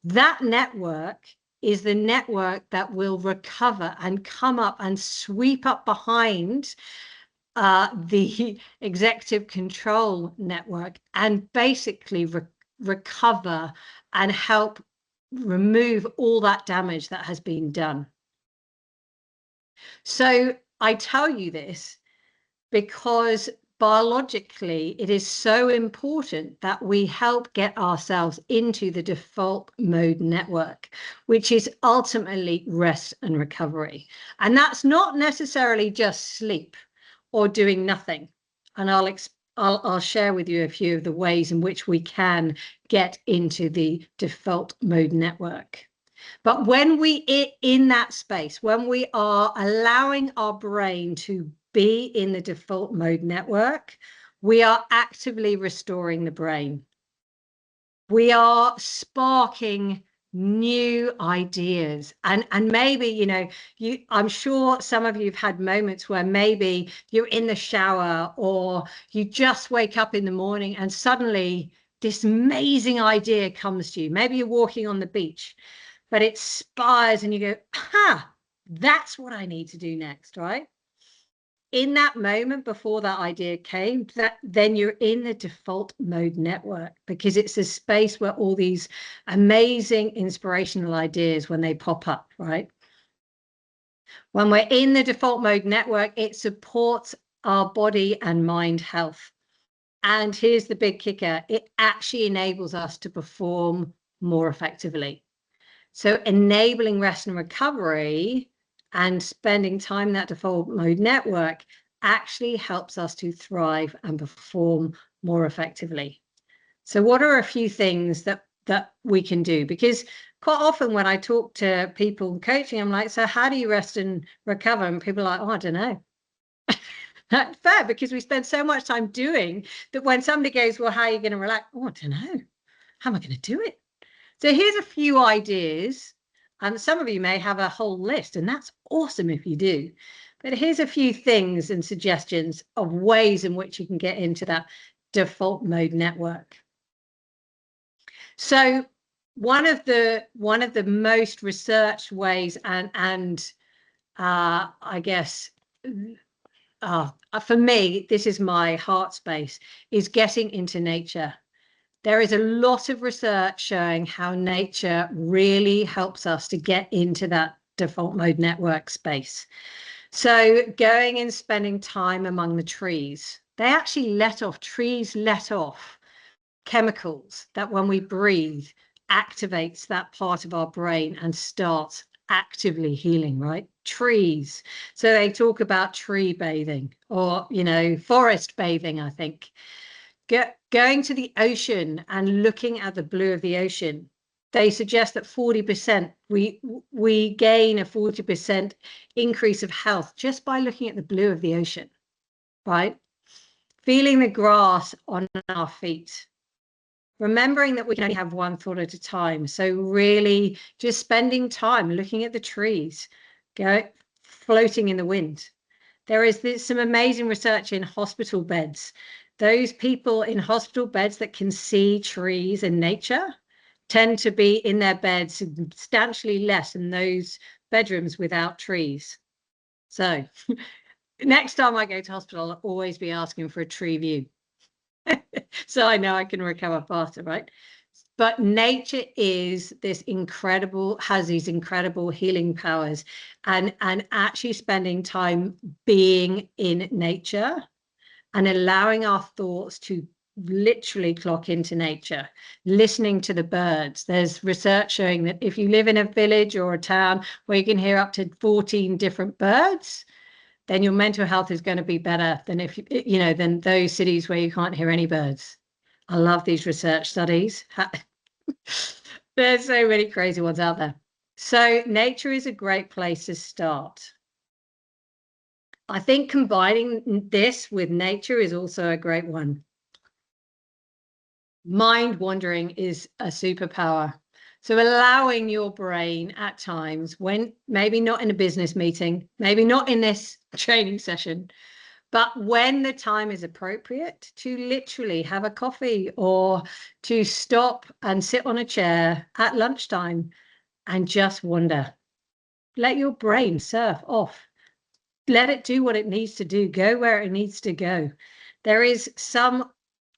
that network is the network that will recover and come up and sweep up behind the executive control network and basically recover and help remove all that damage that has been done. So I tell you this because biologically, it is so important that we help get ourselves into the default mode network, which is ultimately rest and recovery. And that's not necessarily just sleep or doing nothing. And I'll share with you a few of the ways in which we can get into the default mode network. But when we are in that space, when we are allowing our brain to be in the default mode network, we are actively restoring the brain. We are sparking new ideas. And maybe, you know, I'm sure some of you have had moments where maybe you're in the shower or you just wake up in the morning and suddenly this amazing idea comes to you. Maybe you're walking on the beach, but it spires and you go, that's what I need to do next, right? In that moment before that idea came, then you're in the default mode network, because it's a space where all these amazing inspirational ideas, when they pop up, right? When we're in the default mode network, it supports our body and mind health. And here's the big kicker: it actually enables us to perform more effectively. So enabling rest and recovery and spending time in that default mode network actually helps us to thrive and perform more effectively. So what are a few things that we can do? Because quite often when I talk to people coaching, I'm like, so how do you rest and recover? And people are like, oh, I don't know. That's fair, because we spend so much time doing that. When somebody goes, well, how are you going to relax? Oh, I don't know. How am I going to do it? So here's a few ideas, and some of you may have a whole list, and that's awesome if you do. But here's a few things and suggestions of ways in which you can get into that default mode network. So one of the most researched ways, and I guess for me, this is my heart space, is getting into nature. There is a lot of research showing how nature really helps us to get into that default mode network space. So going and spending time among the trees, trees let off chemicals that when we breathe activates that part of our brain and starts actively healing, right? Trees. So they talk about tree bathing, or, you know, forest bathing, I think. Going to the ocean and looking at the blue of the ocean, they suggest that 40% we gain a 40% increase of health just by looking at the blue of the ocean, right? Feeling the grass on our feet, remembering that we can only have one thought at a time. So really just spending time looking at the trees, floating in the wind. There is some amazing research in hospital beds. Those people in hospital beds that can see trees and nature tend to be in their beds substantially less than those bedrooms without trees. So next time I go to hospital, I'll always be asking for a tree view. So I know I can recover faster, right? But nature has these incredible healing powers, and actually spending time being in nature and allowing our thoughts to literally clock into nature, listening to the birds. There's research showing that if you live in a village or a town where you can hear up to 14 different birds, then your mental health is going to be better than than those cities where you can't hear any birds. I love these research studies. There's so many crazy ones out there. So nature is a great place to start. I think combining this with nature is also a great one. Mind wandering is a superpower. So allowing your brain at times, when maybe not in a business meeting, maybe not in this training session, but when the time is appropriate, to literally have a coffee or to stop and sit on a chair at lunchtime and just wander. Let your brain surf off. Let it do what it needs to do. Go where it needs to go.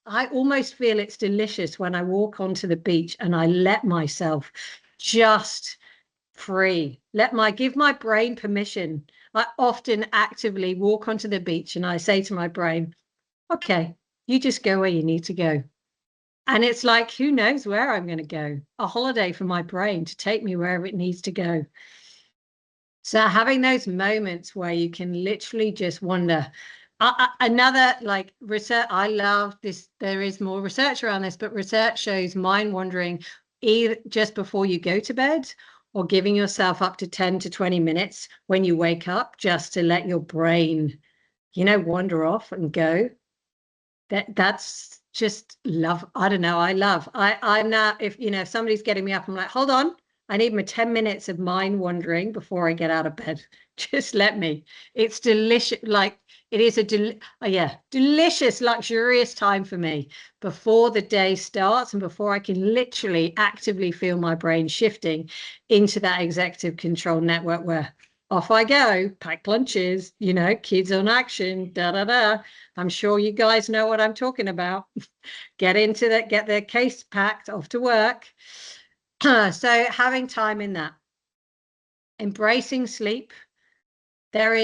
I almost feel it's delicious when I walk onto the beach and I let myself just free. Give my brain permission. I often actively walk onto the beach and I say to my brain, Okay, you just go where you need to go. And it's like, who knows where I'm going to go? A holiday for my brain to take me wherever it needs to go. So having those moments where you can literally just wonder. Another like research, I love this. There is more research around this, but research shows mind wandering either just before you go to bed or giving yourself up to 10 to 20 minutes when you wake up just to let your brain, wander off and go. That's just love. I don't know. I'm now, if somebody's getting me up, I'm like, hold on. I need my 10 minutes of mind wandering before I get out of bed. Just let me. It's delicious. Like it is delicious, luxurious time for me before the day starts and before I can literally actively feel my brain shifting into that executive control network where off I go, pack lunches, kids on action, da da da. I'm sure you guys know what I'm talking about. Get into that, get their case packed, off to work. So having time in that, embracing sleep. And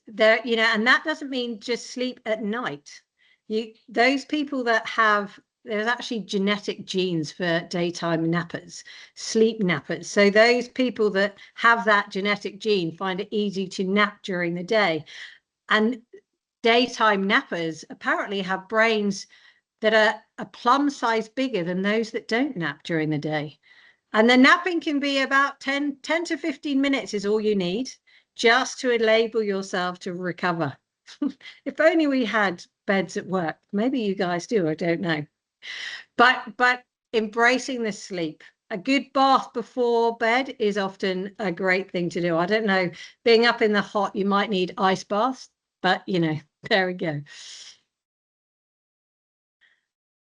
that doesn't mean just sleep at night. Those people that there's actually genetic genes for daytime nappers, sleep nappers. So those people that have that genetic gene find it easy to nap during the day. And daytime nappers apparently have brains that are a plum size bigger than those that don't nap during the day. And the napping can be about 10 to 15 minutes is all you need just to enable yourself to recover. If only we had beds at work. Maybe you guys do, I don't know. But embracing the sleep. A good bath before bed is often a great thing to do. I don't know, being up in the hot, you might need ice baths, but there we go.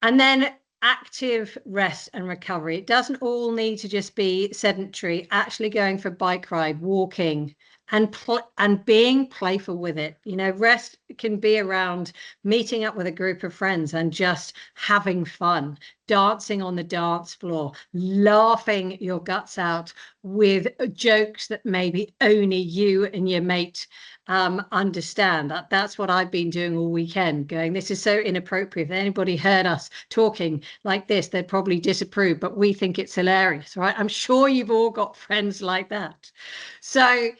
And then active rest and recovery. It doesn't all need to just be sedentary, actually going for a bike ride, walking, and being playful with it. Rest can be around meeting up with a group of friends and just having fun, dancing on the dance floor, laughing your guts out with jokes that maybe only you and your mate understand. That's what I've been doing all weekend, going, this is so inappropriate. If anybody heard us talking like this, they'd probably disapprove, but we think it's hilarious, right? I'm sure you've all got friends like that. So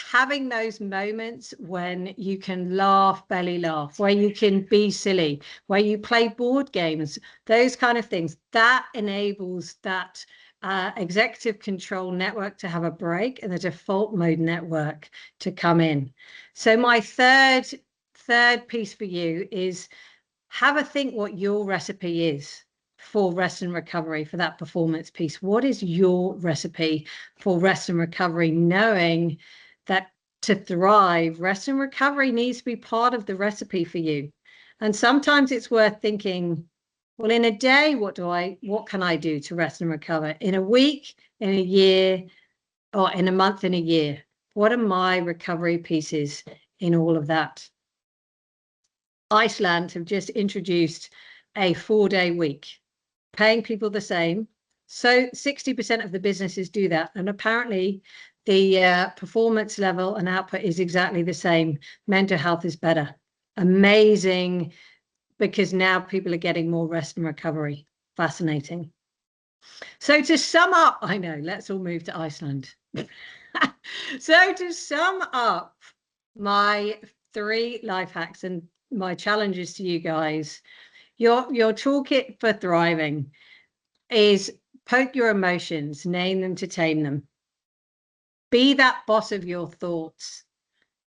having those moments when you can laugh, belly laugh, where you can be silly, where you play board games, those kind of things, that enables that executive control network to have a break and the default mode network to come in. So my third piece for you is have a think what your recipe is for rest and recovery, for that performance piece. What is your recipe for rest and recovery, knowing that to thrive, rest and recovery needs to be part of the recipe for you. And sometimes it's worth thinking, well, in a day, what can I do to rest and recover? In a week, in a year, or in a month, in a year? What are my recovery pieces in all of that? Iceland have just introduced a 4-day week, paying people the same. So 60% of the businesses do that. And apparently the performance level and output is exactly the same. Mental health is better. Amazing, because now people are getting more rest and recovery. Fascinating. So to sum up, I know, let's all move to Iceland. So to sum up my 3 life hacks and my challenges to you guys, your toolkit for thriving is poke your emotions, name them to tame them. Be that boss of your thoughts.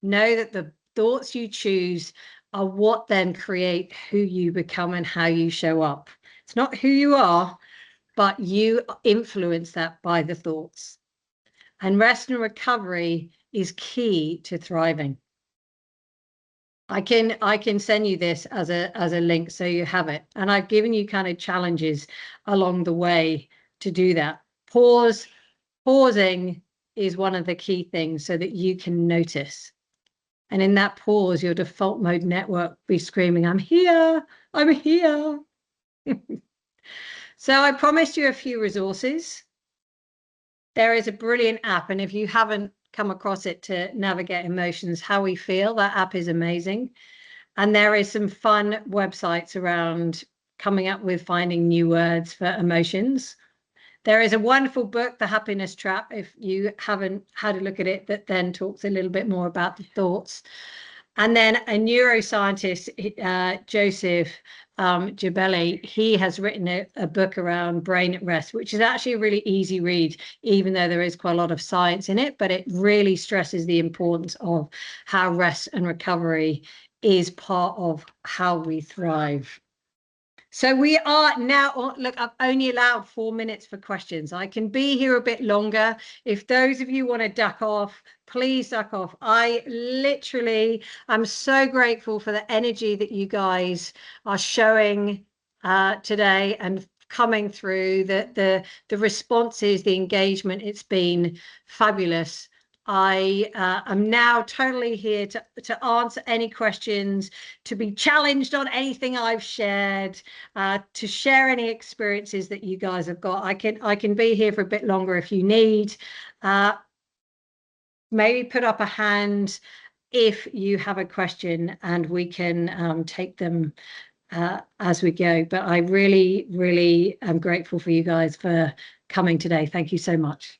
Know that the thoughts you choose are what then create who you become and how you show up. It's not who you are, but you influence that by the thoughts. And rest and recovery is key to thriving. I can send you this as a link so you have it. And I've given you kind of challenges along the way to do that. Pausing is one of the key things so that you can notice. And in that pause, your default mode network be screaming, I'm here, I'm here. So I promised you a few resources. There is a brilliant app, and if you haven't come across it, to navigate emotions, How We Feel, that app is amazing. And there is some fun websites around coming up with finding new words for emotions. There is a wonderful book, The Happiness Trap, if you haven't had a look at it, that then talks a little bit more about the thoughts. And then a neuroscientist, Joseph Gibelli, he has written a book around brain at rest, which is actually a really easy read, even though there is quite a lot of science in it, but it really stresses the importance of how rest and recovery is part of how we thrive. So we are now, look, I've only allowed 4 minutes for questions. I can be here a bit longer. If those of you want to duck off, please duck off. I literally, I'm so grateful for the energy that you guys are showing today and coming through, the responses, the engagement. It's been fabulous. I am now totally here to answer any questions, to be challenged on anything I've shared, to share any experiences that you guys have got. I can be here for a bit longer if you need. Maybe put up a hand if you have a question, and we can take them as we go. But I really, really am grateful for you guys for coming today. Thank you so much.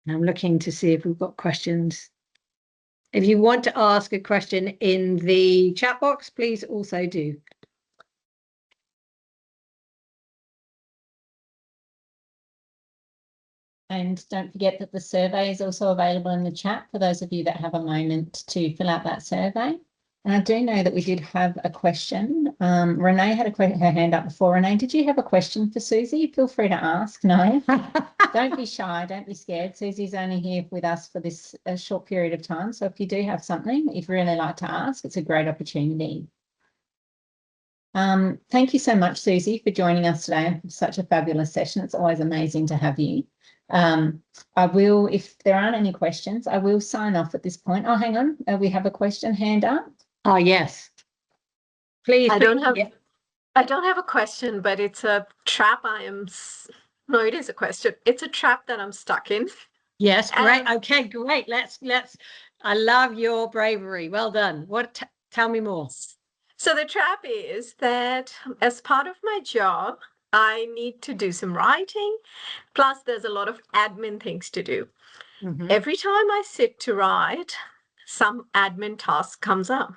I'm looking to see if we've got questions. If you want to ask a question in the chat box, please also do. And don't forget that the survey is also available in the chat for those of you that have a moment to fill out that survey. And I do know that we did have a question. Renee had her hand up before. Renee, did you have a question for Suzie? Feel free to ask. No, don't be shy. Don't be scared. Susie's only here with us for this short period of time. So if you do have something that you'd really like to ask, it's a great opportunity. Thank you so much, Suzie, for joining us today. Such a fabulous session. It's always amazing to have you. I will, if there aren't any questions, I will sign off at this point. Oh, hang on. We have a question hand up. Oh, yes. Please. I don't have a question, but it's a trap. No, it is a question. It's a trap that I'm stuck in. Yes, great. Okay, great. Let's, I love your bravery. Well done. Tell me more. So the trap is that as part of my job, I need to do some writing. Plus, there's a lot of admin things to do. Mm-hmm. Every time I sit to write, some admin task comes up.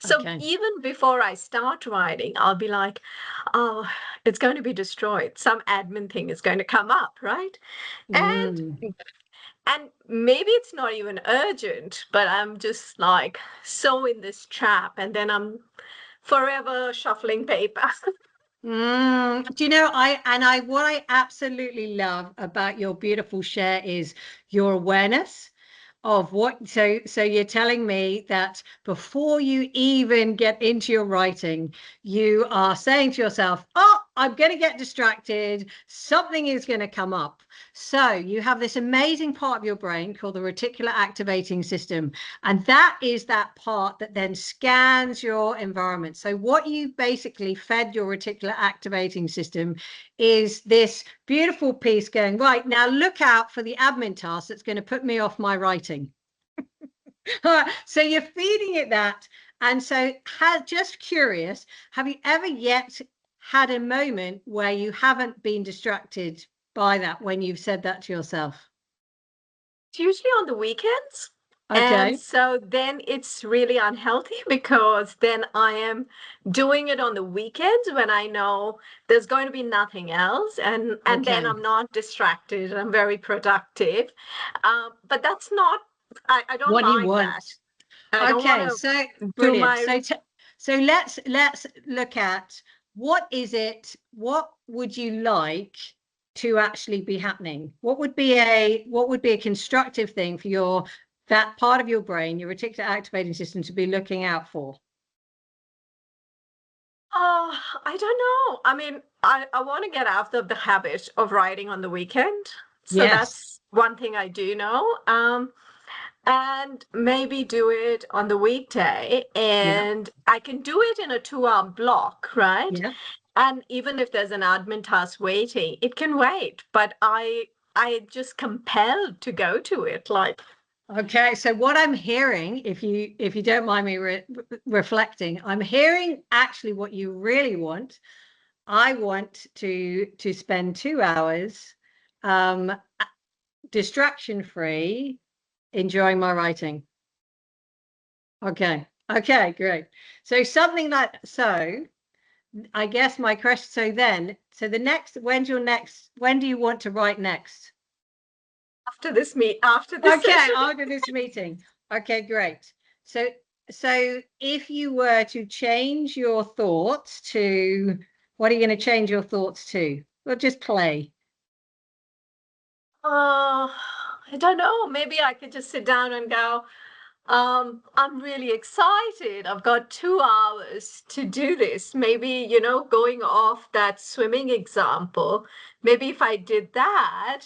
So even before I start writing, I'll be like, oh, it's going to be destroyed. Some admin thing is going to come up, right? And maybe it's not even urgent, but I'm just like so in this trap. And then I'm forever shuffling paper. Do you know, what I absolutely love about your beautiful share is your awareness of what, so you're telling me that before you even get into your writing, you are saying to yourself, oh, I'm going to get distracted, something is going to come up. So you have this amazing part of your brain called the reticular activating system, and that is that part that then scans your environment. So what you basically fed your reticular activating system is this beautiful piece going, right, now look out for the admin task that's going to put me off my writing. So you're feeding it that. And so just curious, have you ever yet had a moment where you haven't been distracted by that when you've said that to yourself? It's usually on the weekends. Okay. And so then it's really unhealthy because then I am doing it on the weekends when I know there's going to be nothing else. And then I'm not distracted. I'm very productive. But that's not, I don't what like you want. that. I don't Okay, want so do brilliant. So let's look at what would you like to actually be happening? What would be a constructive thing for that part of your brain, your reticular activating system, to be looking out for? Oh, I don't know. I mean, I want to get out of the habit of writing on the weekend. So that's one thing I do know. And maybe do it on the weekday, and I can do it in a 2-hour block, right? Yeah. And even if there's an admin task waiting, it can wait, but I just compelled to go to it. Like, Okay, so what I'm hearing, if you don't mind me reflecting, I'm hearing actually what you really want. I want to spend 2 hours distraction free enjoying my writing. Okay, great. So something like, so I guess my question, so the next, when do you want to write next? After this okay, session. After this meeting. Okay, great. So if you were to change your thoughts to, what are you going to change your thoughts to? Well, just play. I don't know. Maybe I could just sit down and go, I'm really excited. I've got 2 hours to do this. Maybe, going off that swimming example, maybe if I did that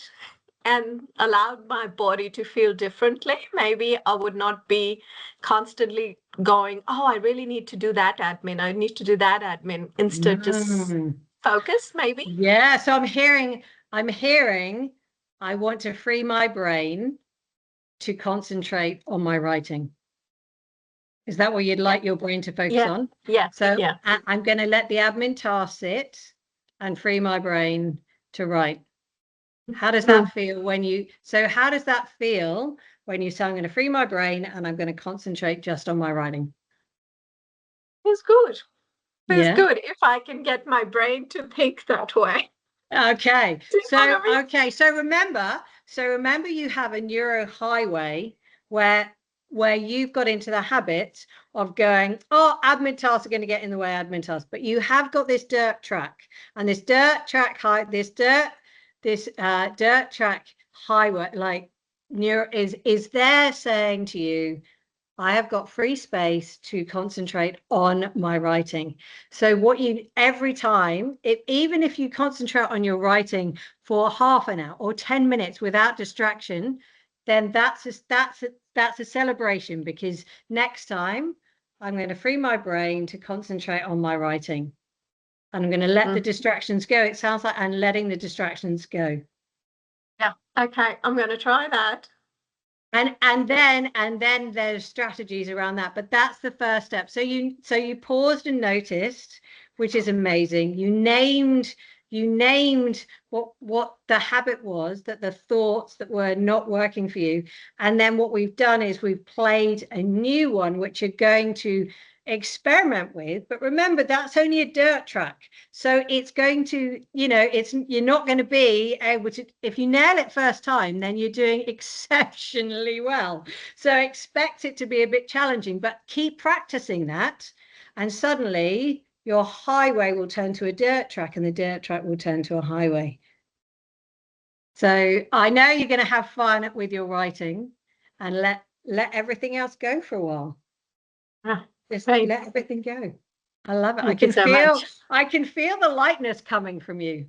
and allowed my body to feel differently, maybe I would not be constantly going, oh, I really need to do that admin. I need to do that admin. Instead, just focus, maybe. Yeah. So I'm hearing, I want to free my brain to concentrate on my writing. Is that what you'd like your brain to focus on? Yeah. So I'm going to let the admin task sit and free my brain to write. How does that feel when you, how does that feel when you say, I'm going to free my brain and I'm going to concentrate just on my writing? It's good. It's good if I can get my brain to think that way. Okay. So remember you have a neuro highway where you've got into the habit of going, oh, admin tasks are going to get in the way, admin tasks, but you have got this dirt track, and this dirt track highway, like neuro is there saying to you, I have got free space to concentrate on my writing. So every time, even if you concentrate on your writing for half an hour or 10 minutes without distraction, then that's a celebration, because next time I'm going to free my brain to concentrate on my writing. And I'm going to let the distractions go. It sounds like I'm letting the distractions go. Yeah. Okay. I'm going to try that. And then there's strategies around that, but that's the first step. So you paused and noticed, which is amazing. You named what the habit was, that the thoughts that were not working for you. And then what we've done is we've played a new one, which you're going to experiment with. But remember, that's only a dirt track. So it's going to, you're not going to be able to, if you nail it first time, then you're doing exceptionally well. So expect it to be a bit challenging, but keep practicing that. And suddenly your highway will turn to a dirt track, and the dirt track will turn to a highway. So I know you're going to have fun with your writing, and let everything else go for a while. Just let everything go. I love it. I can feel the lightness coming from you.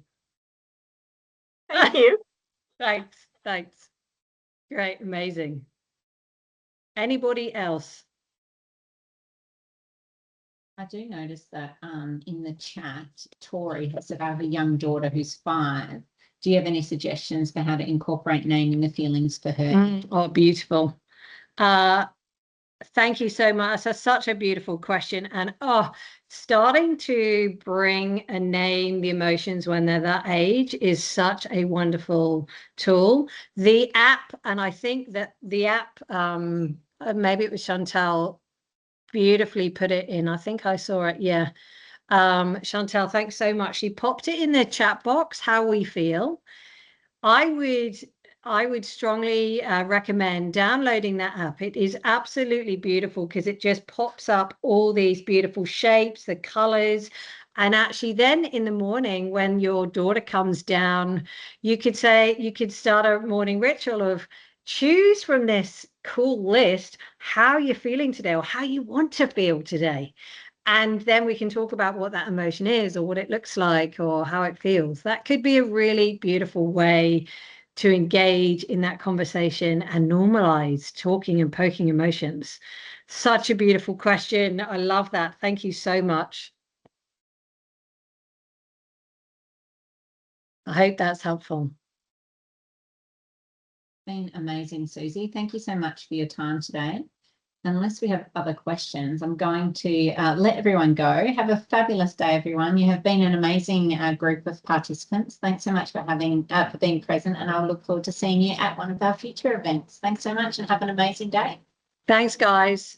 Thank you. Thanks. Great, amazing. Anybody else? I do notice that in the chat, Tori has said, I have a young daughter who's 5. Do you have any suggestions for how to incorporate naming the feelings for her? Oh, beautiful. Thank you so much. That's such a beautiful question. And starting to bring and name the emotions when they're that age is such a wonderful tool. The app, and I think that the app, maybe it was Chantal, beautifully put it in. I think I saw it. Yeah. Chantal, thanks so much. She popped it in the chat box, how we feel. I would strongly recommend downloading that app. It is absolutely beautiful because it just pops up all these beautiful shapes, the colors. And actually then in the morning when your daughter comes down, you could start a morning ritual of choose from this cool list how you're feeling today or how you want to feel today. And then we can talk about what that emotion is or what it looks like or how it feels. That could be a really beautiful way to engage in that conversation and normalize talking and poking emotions. Such a beautiful question. I love that. Thank you so much. I hope that's helpful. Been amazing, Suzie. Thank you so much for your time today. Unless we have other questions, I'm going to let everyone go. Have a fabulous day, everyone. You have been an amazing group of participants. Thanks so much for being present, and I'll look forward to seeing you at one of our future events. Thanks so much and have an amazing day. Thanks, guys.